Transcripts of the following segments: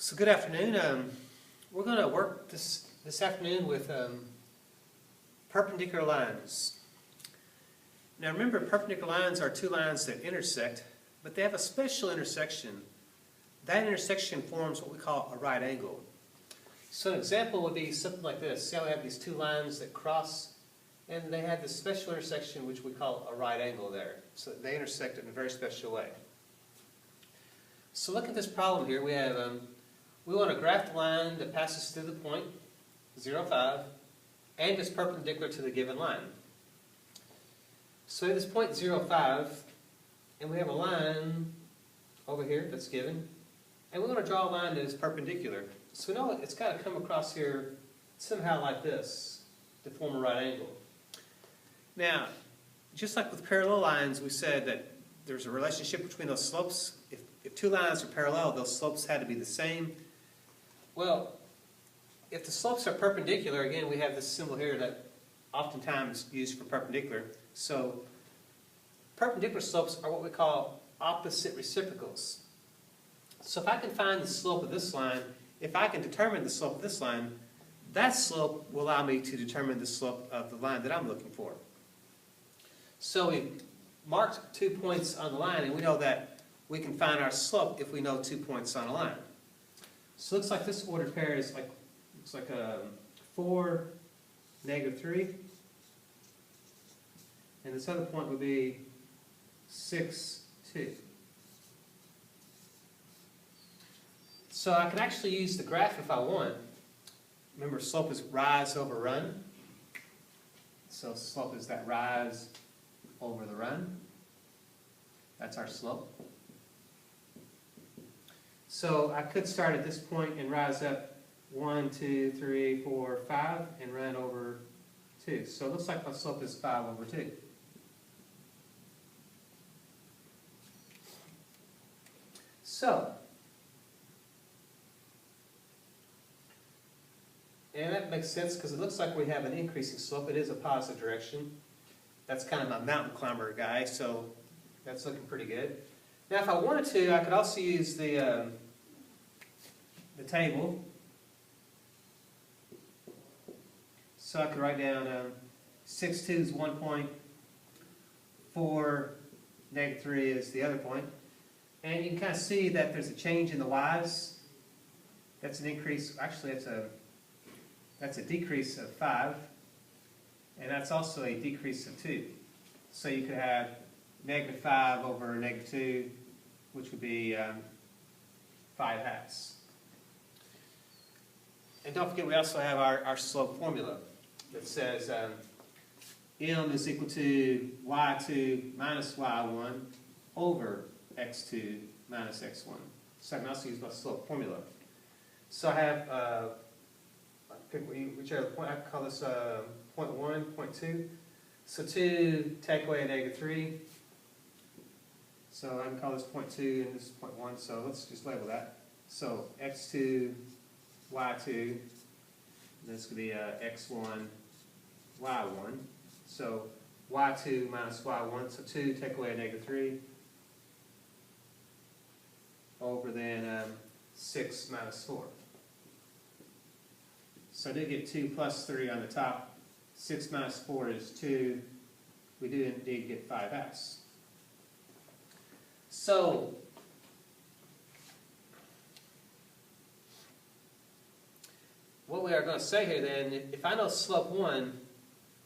So good afternoon. We're going to work this afternoon with perpendicular lines. Now remember, perpendicular lines are two lines that intersect, but they have a special intersection. That intersection forms what we call a right angle. So an example would be something like this. See how we have these two lines that cross, and they have this special intersection which we call a right angle there. So they intersect in a very special way. So look at this problem here. We have we want to graph the line that passes through the point 0, 5 and is perpendicular to the given line. So we have this point 0, 5, and we have a line over here that's given, and we want to draw a line that is perpendicular. So we know it's got to come across here somehow like this to form a right angle. Now, just like with parallel lines, we said that there's a relationship between those slopes. If two lines are parallel, those slopes had to be the same. Well, if the slopes are perpendicular, again, we have this symbol here that oftentimes used for perpendicular. So perpendicular slopes are what we call opposite reciprocals. So if I can find the slope of this line, if I can determine the slope of this line, that slope will allow me to determine the slope of the line that I'm looking for. So we marked 2 points on the line, and we know that we can find our slope if we know 2 points on a line. So it looks like this ordered pair is looks like 4, -3, and this other point would be 6, 2. So I can actually use the graph if I want. Remember, slope is rise over run. So slope is that rise over the run. That's our slope. So I could start at this point and rise up 1, 2, 3, 4, 5 and run over 2. So it looks like my slope is 5 over 2. So, and that makes sense because it looks like we have an increasing slope. It is a positive direction. That's kind of my mountain climber guy, so that's looking pretty good. Now if I wanted to, I could also use the table. So I could write down 6, 2 is 1 point, 4, -3 is the other point. And you can kind of see that there's a change in the y's. That's an increase, actually that's a decrease of 5. And that's also a decrease of 2. So you could have -5 over -2, which would be 5/2. And don't forget, we also have our slope formula that says m is equal to y2 minus y1 over x2 minus x1. So I can also use my slope formula. So I have, pick whichever point, I can call this point 1, point 2. So 2, take away a -3. So I can call this point 2 and this is point 1, so let's just label that. So x2, y2, and this could be x1, y1. So y2 minus y1, so 2 take away a -3 over then 6 minus 4. So I did get 2 plus 3 on the top. 6 minus 4 is 2. We do indeed get 5/2. So, what we are going to say here then, if I know slope 1,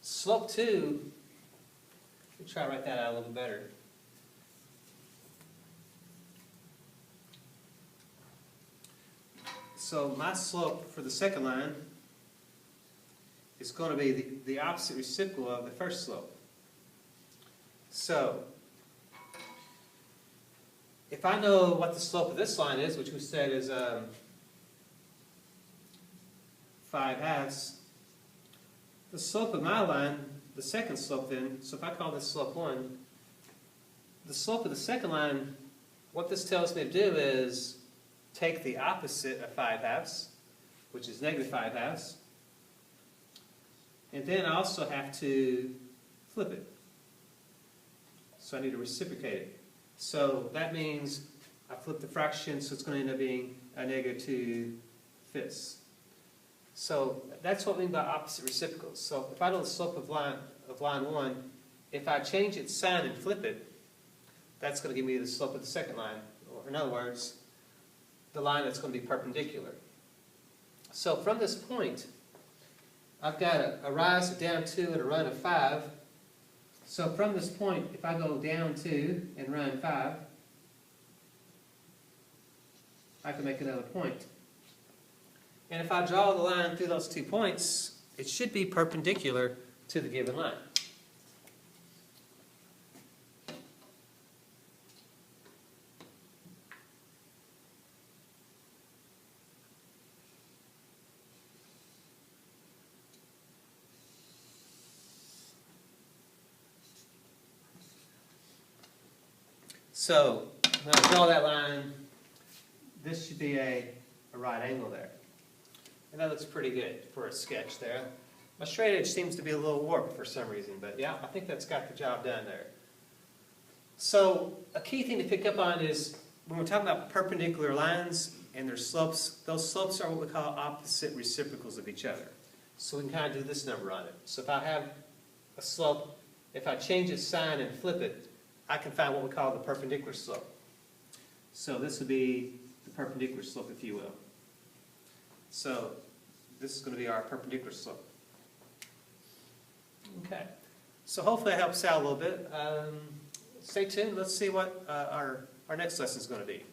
slope 2, let me try to write that out a little bit better. So my slope for the second line is going to be the opposite reciprocal of the first slope. So, if I know what the slope of this line is, which we said is 5/2, the slope of my line, the second slope then, so if I call this slope 1, the slope of the second line, what this tells me to do is take the opposite of 5/2, which is -5/2, and then I also have to flip it. So I need to reciprocate it. So that means I flip the fraction, so it's going to end up being a -2/5. So that's what we mean by opposite reciprocals. So if I know the slope of line 1, if I change its sign and flip it, that's going to give me the slope of the second line, or in other words, the line that's going to be perpendicular. So from this point, I've got a rise of down 2 and a run of 5. So from this point, if I go down 2 and run 5, I can make another point. And if I draw the line through those 2 points, it should be perpendicular to the given line. So when I draw that line, this should be a right angle there. And that looks pretty good for a sketch there. My straight edge seems to be a little warped for some reason, but yeah, I think that's got the job done there. So a key thing to pick up on is when we're talking about perpendicular lines and their slopes, those slopes are what we call opposite reciprocals of each other. So we can kind of do this number on it. So if I have a slope, if I change its sign and flip it, I can find what we call the perpendicular slope. So this would be the perpendicular slope, if you will. So this is going to be our perpendicular slope. Okay. So hopefully that helps out a little bit. Stay tuned. Let's see what our next lesson is going to be.